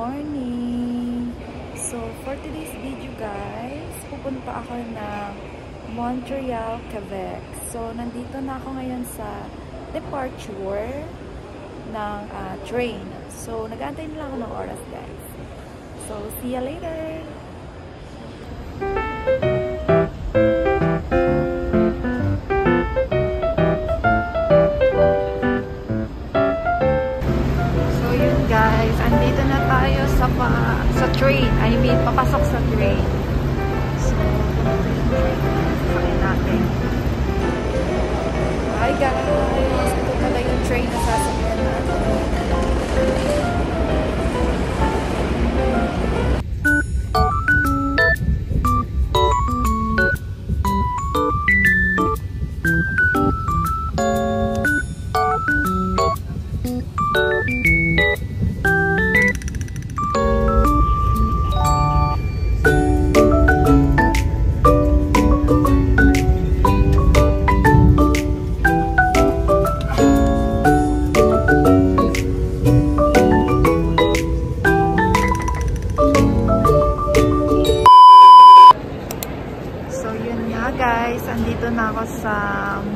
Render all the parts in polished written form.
morning! So, for today's video guys, pupunta ako ng Montreal, Quebec. So, nandito na ako ngayon sa departure ng train. So, nag-aantay na lang ako ng oras guys. So, see you later! Andito na tayo sa train. I mean, papasok sa train. So, sasakyan natin. Hi guys! Ito pala yung train na sasakyan natin. Guys, andito na ako sa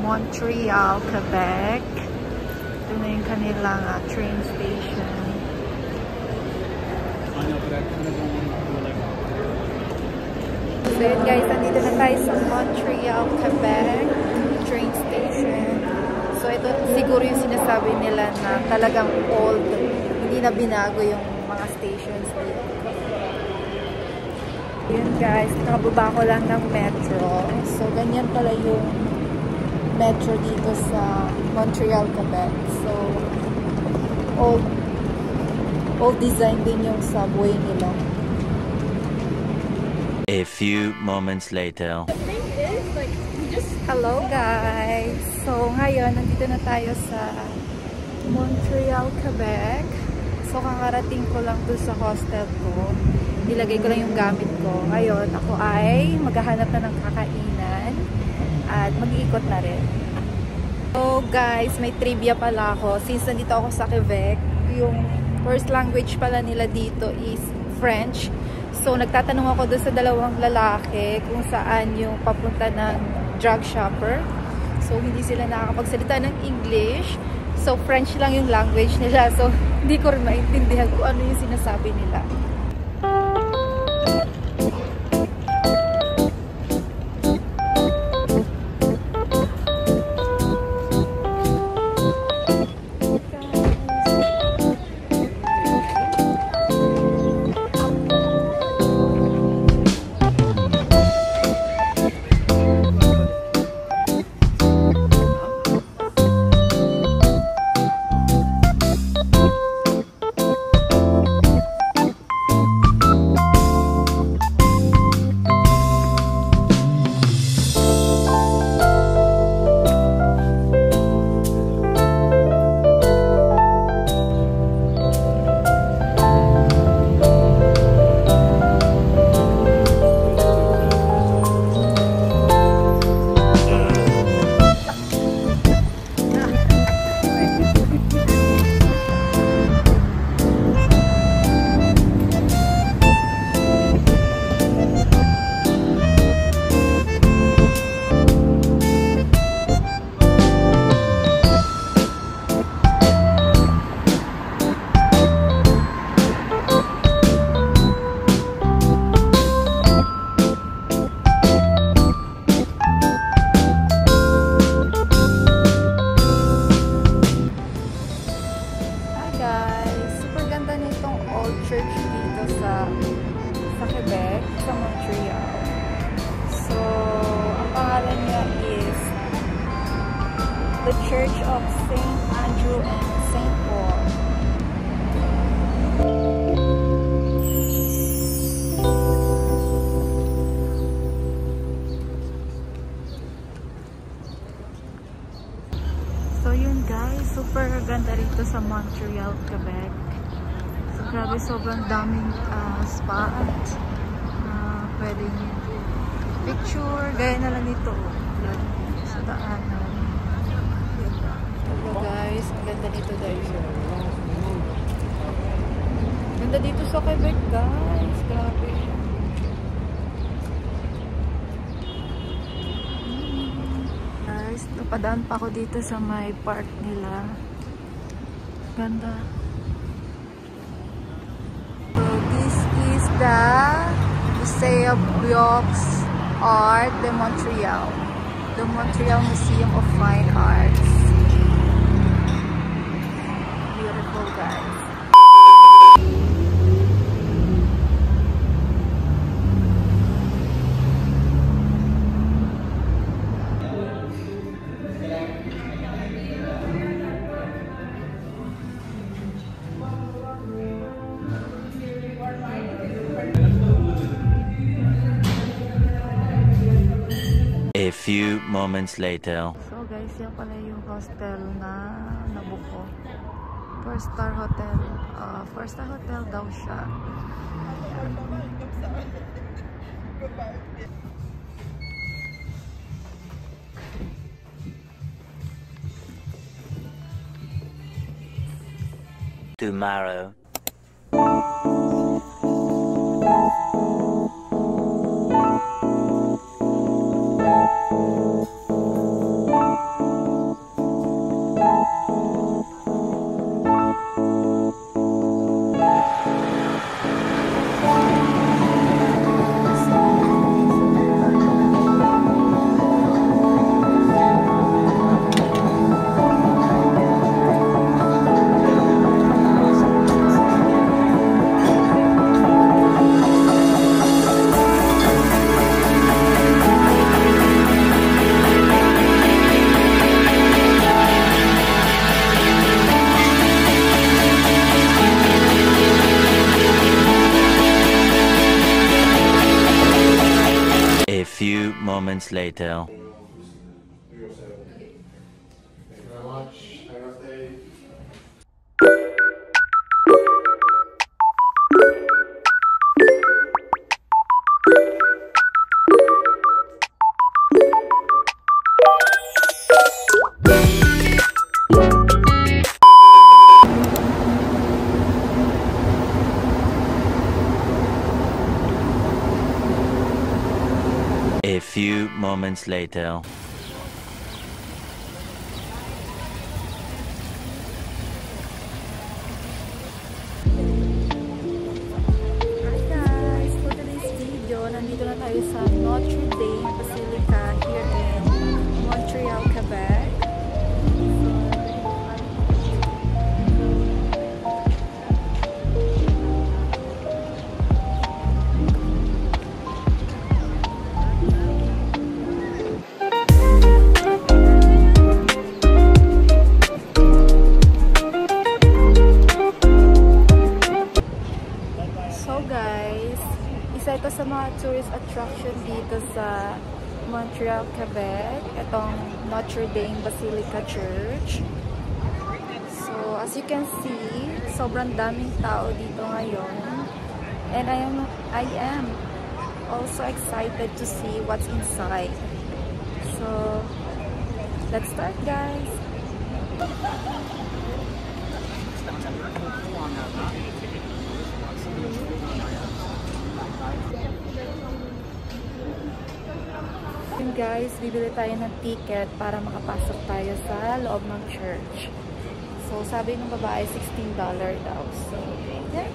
Montreal, Quebec. Ito na yung kanilang train station. So yun guys, andito na tayo sa Montreal, Quebec train station. So ito siguro yung sinasabi nila na talagang old, hindi na binago yung mga stations dito. Yun guys, nakababa ko lang ng metro. So, ganyan pala yung metro dito sa Montreal, Quebec. So, old design din yung subway nila. A few moments later. Hello guys! So, ngayon, nandito na tayo sa Montreal, Quebec. So, kakarating ko lang doon sa hostel ko. Ilagay ko lang yung gamit ko. Ngayon, ako ay maghahanap na ng kakainan at mag-iikot na rin. So guys, may trivia pala ako. Since nandito ako sa Quebec, yung first language pala nila dito is French. So nagtatanong ako doon sa dalawang lalaki kung saan yung papunta ng drug shopper. So hindi sila nakakapagsalita ng English. So French lang yung language nila. So hindi ko rin maintindihan kung ano yung sinasabi nila. Quebec, sa Montreal. So, ang pangalan niya is the Church of St. Andrew and St. Paul. So yun guys, super ganda rito sa Montreal, Quebec. So grabe, sobrang daming spot pwede nyo picture, gaya na lang dito sa daanan. Hello guys, ang ganda nito guys. Ganda dito sa Quebec, guys. Grabe. Guys, napadaan pa ako dito sa may park nila. Ganda. So, this is the Musée of Beaux Arts de Montreal. The Montreal Museum of Fine Arts. Beautiful, guys. A few moments later. So guys, yan pala yung hostel na nabook ko. 4-star hotel. 4-star hotel daw siya. Tomorrow. A few moments later. Thank you very much. Have a nice day. A few moments later. Hi guys! For today's video, nandito na tayo sa Notre Dame Basilica here in Montreal, Quebec. So guys, isa ito sa mga tourist attraction dito sa Montreal, Quebec. Itong Notre Dame Basilica Church. So as you can see, sobrang daming tao dito ngayon. And I am also excited to see what's inside. So let's start, guys. Yun guys, bibili tayo ng ticket para makapasok tayo sa loob ng church. So sabi ng babae, $16 daw. So, yeah.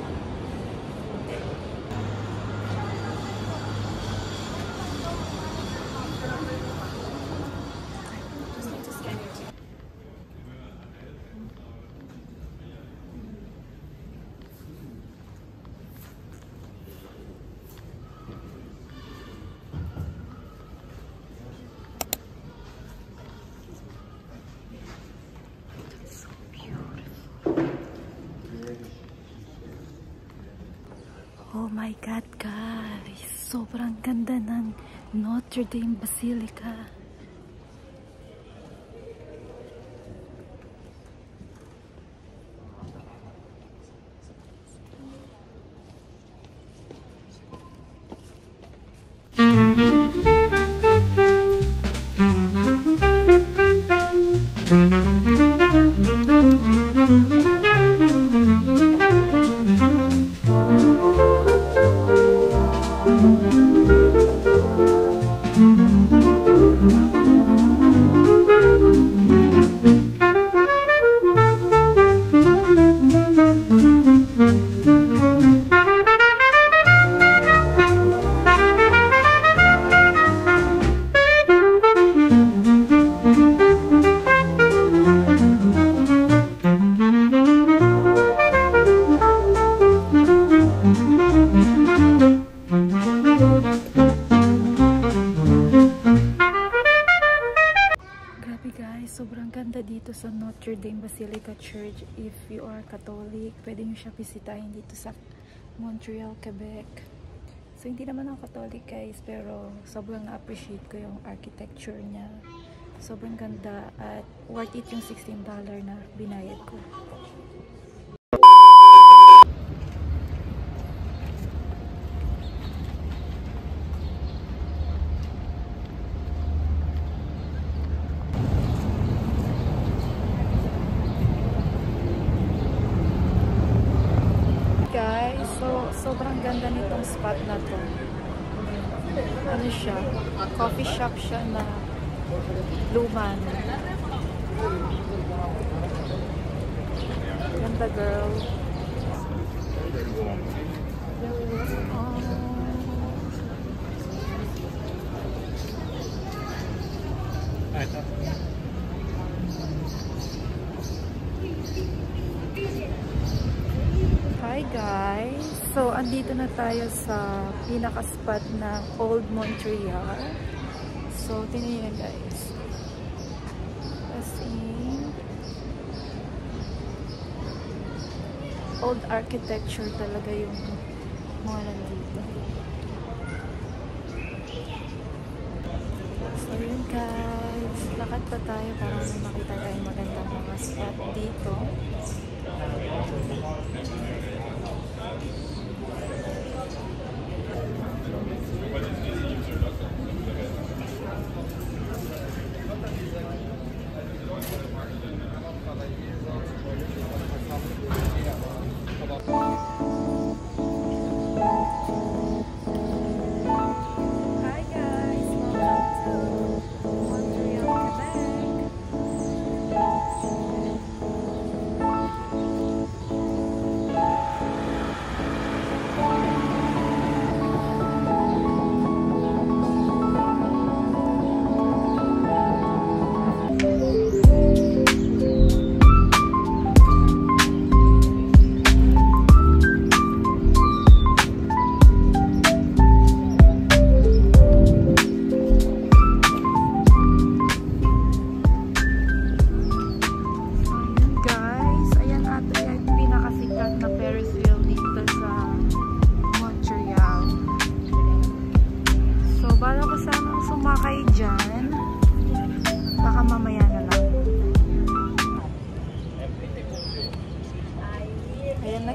Oh my God, guys! Sobrang ganda ng Notre Dame Basilica. Sobrang ganda dito sa Notre Dame Basilica Church. If you are Catholic, pwede nyo siya bisitahin dito sa Montreal, Quebec. So, hindi naman ako Catholic guys, pero sobrang na-appreciate ko yung architecture niya. Sobrang ganda at worth it yung $16 na binayad ko. Sobrang ganda nitong spot na to. Ano siya? Coffee shop siya na luma na. Ganda girl. Hi guys! So, andito na tayo sa pinaka-spot ng Old Montreal. So, tingnan nyo guys. As in, old architecture talaga yung mga nandito. So, yun guys. Lakad pa tayo para makita tayong magandang mga spot dito.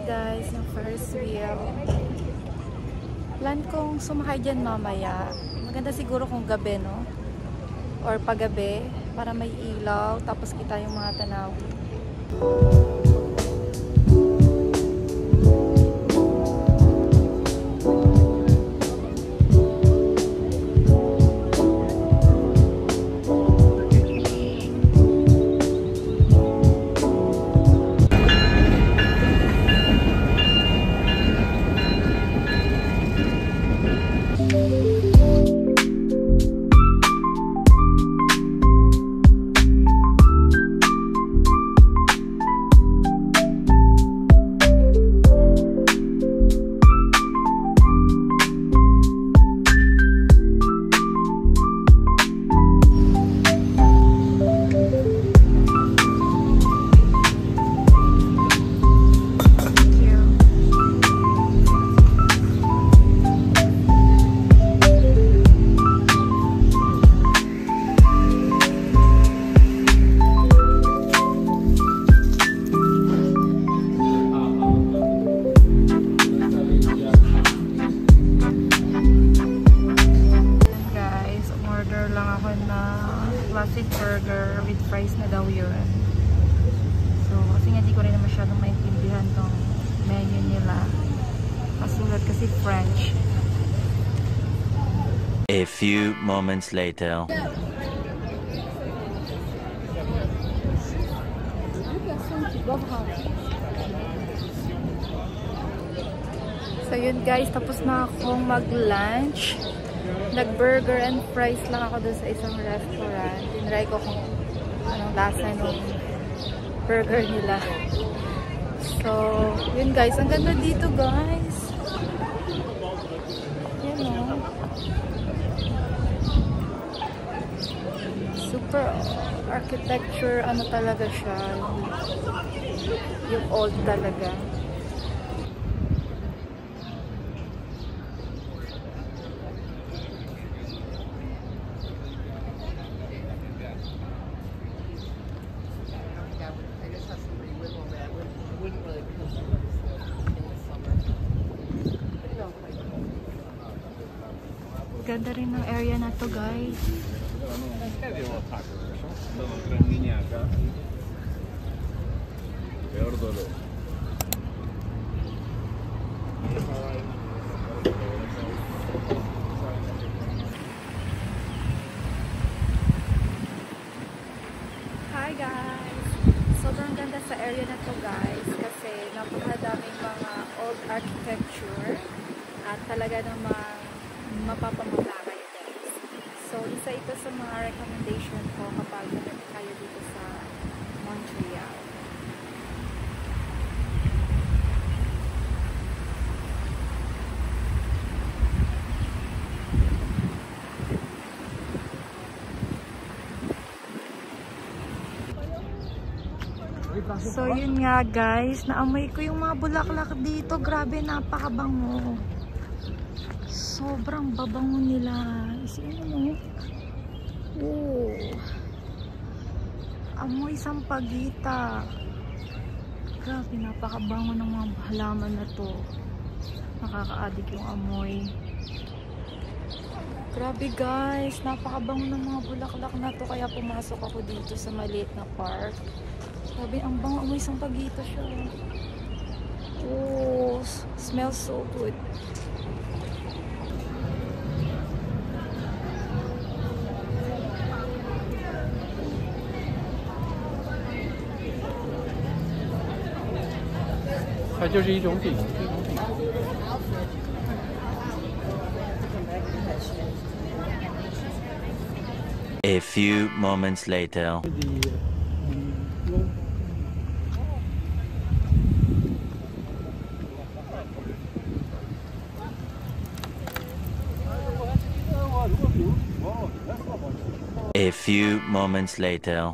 Guys, yung first wheel. Plan kong sumakay dyan mamaya. Maganda siguro kung gabi, no? Or paggabi, para may ilaw, tapos kita yung mga tanawin. Classic burger with fries na daw yun. So, kasi nga di ko rin masyadong maintindihan tong menu nila. Masulat kasi French. A few moments later. So yun guys, tapos na akong mag-lunch. Nag-burger and fries lang ako dun sa isang restaurant. Tinry ko kung anong lasa nung burger nila. So, yun guys. Ang ganda dito guys. Yan o. Super architecture. Ano talaga siya. Yung old talaga. Ganda rin ng area na to guys. Hi guys! Sobrang ganda sa area na to guys kasi napakadaming mga old architecture at talaga namang mapapamata kayo guys. So, isa ito sa mga recommendation ko kapag nagpunta kayo dito sa Montreal. So, yun nga guys, naamoy ko yung mga bulaklak dito. Grabe, napakabango. Sobrang babango nila. Isipin mo. Oh. Amoy sampagita. Grabe, napakabango ng mga halaman na to. Nakaka-addict yung amoy. Grabe guys, napakabango ng mga bulaklak na to. Kaya pumasok ako dito sa maliit na park. Grabe, ang bango. Amoy sampagita siya. Oh, smells so good. A few moments later. A few moments later.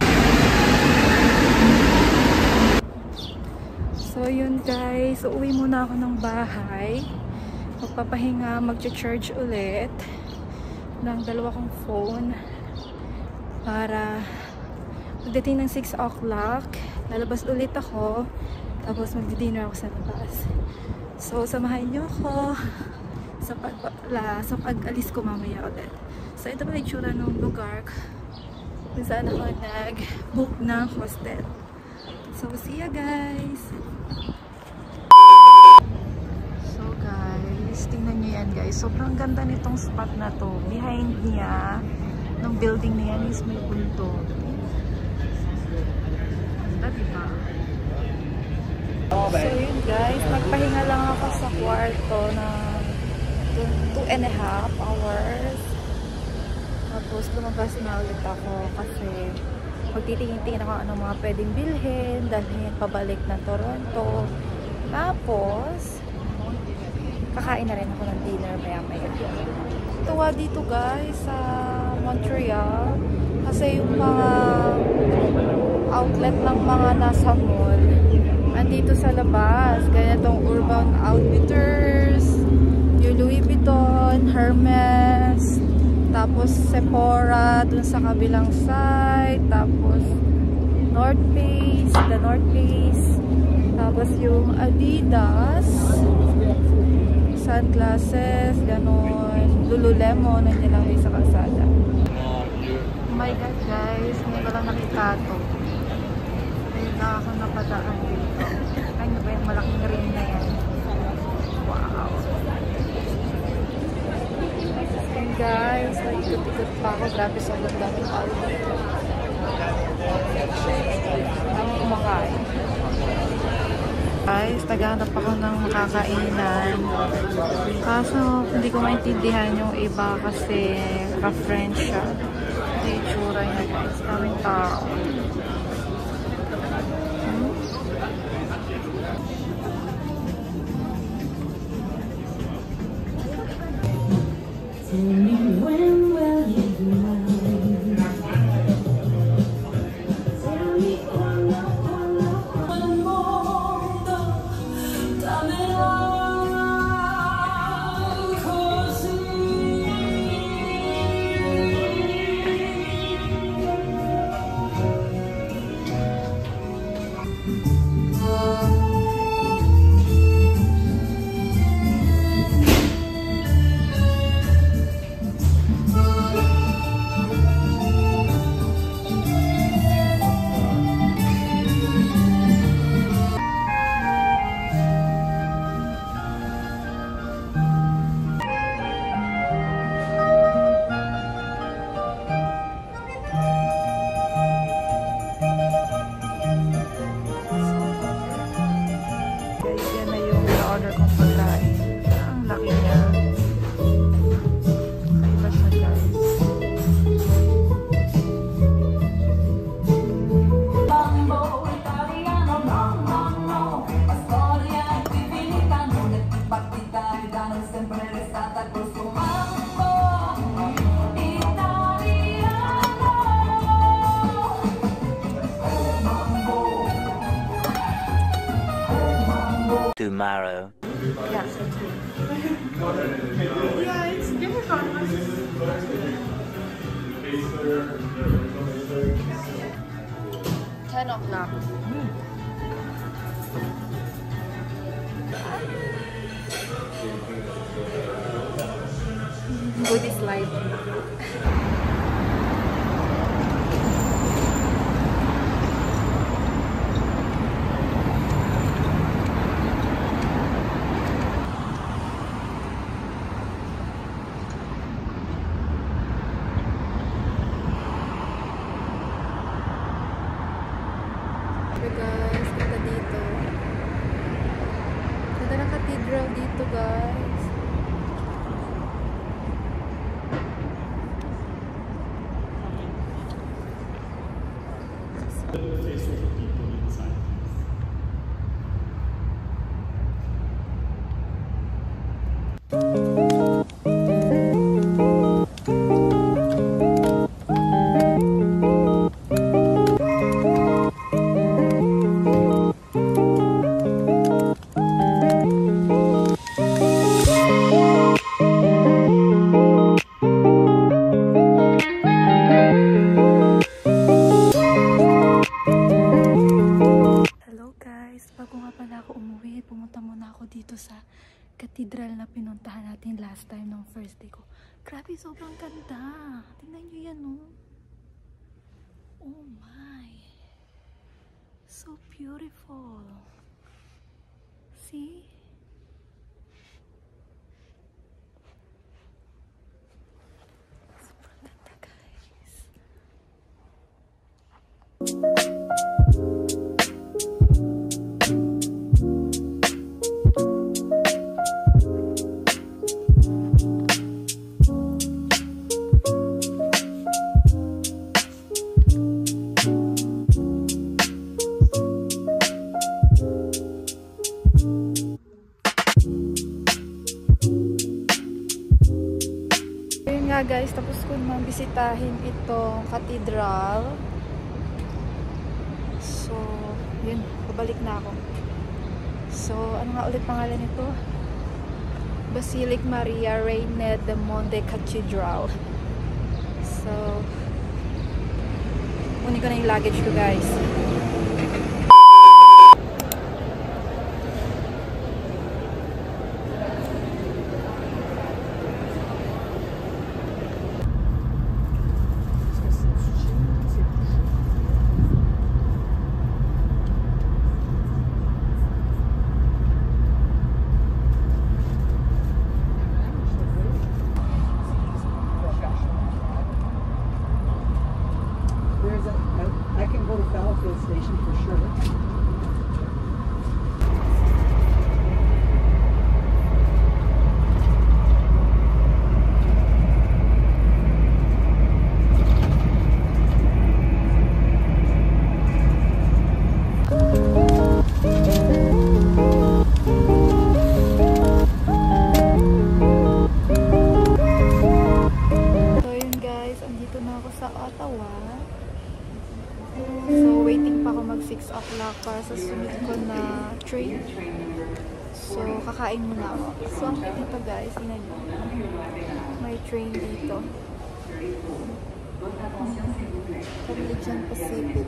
So yun guys, uuwi muna ako ng bahay. Magpapahinga, mag-charge ulit ng dalawa kong phone para pagdating ng 6 o'clock, lalabas ulit ako, tapos magdi-dinner ako sa labas. So samahan niyo ako sa pag-alis ko mamaya ulit. So ito pala yung tsura ng lugar kung saan ako nag-book ng hostel. So see ya guys! So guys, tingnan nyo yan guys. Sobrang ganda nitong spot na to. Behind niya, ng building na yan is may bundok. Ganda diba? So yun guys, magpahinga lang ako sa kwarto na 2.5 hours. Tapos lumabas na ulit ako kasi magtitingin-tingin ako ano mga pwedeng bilhin, dalhin pabalik na Toronto. Tapos kakain na rin ako ng dinner maya-maya. Tuwa dito guys sa Montreal kasi yung mga outlet ng mga nasa mall andito sa labas. Ganitong Urban Outfitters, yung Louis Vuitton, Hermes, tapos Sephora dun sa kabilang side, tapos North Face, the North Face, tapos yung Adidas, sunglasses, ganon, Lululemon, nandiyan lang yung sa kalsada. Oh my god guys, hindi ko lang nakita to. Ayun na ako napadaan dito. Ay, ano ba yung malaking ring na yan? Wow! And guys, ikot-ikot pa ako. Grabe, sobrang daming tao dito. Ang kumakain. Guys, naghanap ako ng makakainan. Kaso, hindi ko maintindihan yung iba kasi ka-French siya. Ito yung itsura niya guys. Daming tao. Tomorrow. Yeah. Yeah, it's very fun. 10 o'clock. Buddhist life. Guys, ganda dito. Ganda ng cathedral dito guys. Pumunta muna ako dito sa cathedral na pinuntahan natin last time ng first day ko. Grabe, sobrang ganda. Tingnan nyo yan, oh. Oh my. So beautiful. See? Sobrang ganda, guys. Guys, tapos ko naman bisitahin itong cathedral. So, yun, pabalik na ako. So, ano nga ulit pangalan nito? Basilica Maria Reina de Monte Cathedral. So, kunin ko na yung luggage ko, guys. I can go to Falcon Station. 6 o'clock para sa sunod ko na train. So, kakain muna ako. So, ang cute dito guys. Tingnan nyo. May train dito. Canadian Pacific.